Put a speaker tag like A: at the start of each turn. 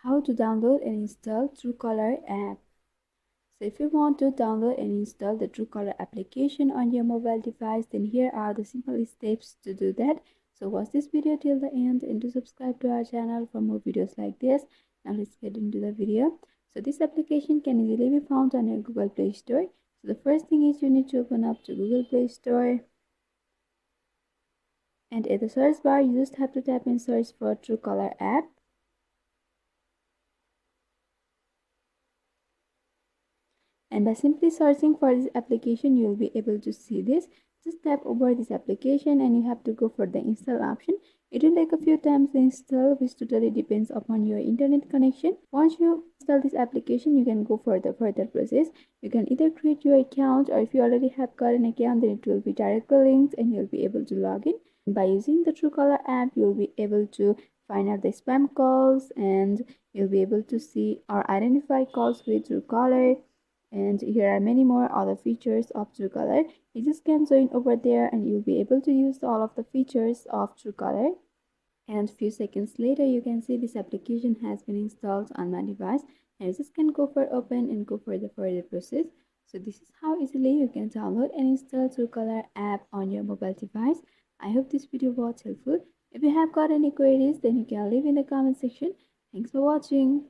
A: How to download and install Truecaller app. So if you want to download and install the Truecaller application on your mobile device, then here are the simple steps to do that. So watch this video till the end and do subscribe to our channel for more videos like this. Now let's get into the video. So this application can easily be found on your Google Play Store. So the first thing is you need to open up to Google Play Store. And at the search bar, you just have to tap in search for Truecaller app. And by simply searching for this application, you will be able to see this. Just tap over this application and you have to go for the install option. It will take a few times to install, which totally depends upon your internet connection. Once you install this application, you can go for the further process. You can either create your account, or if you already have got an account, then it will be directly linked and you'll be able to log in. By using the Truecaller app, you'll be able to find out the spam calls, and you'll be able to see or identify calls with Truecaller. And here are many more other features of Truecaller. You just can join over there and you'll be able to use all of the features of Truecaller. And few seconds later, you can see this application has been installed on my device. And you just can go for open and go for the further process. So this is how easily you can download and install Truecaller app on your mobile device. I hope this video was helpful. If you have got any queries, then you can leave in the comment section. Thanks for watching.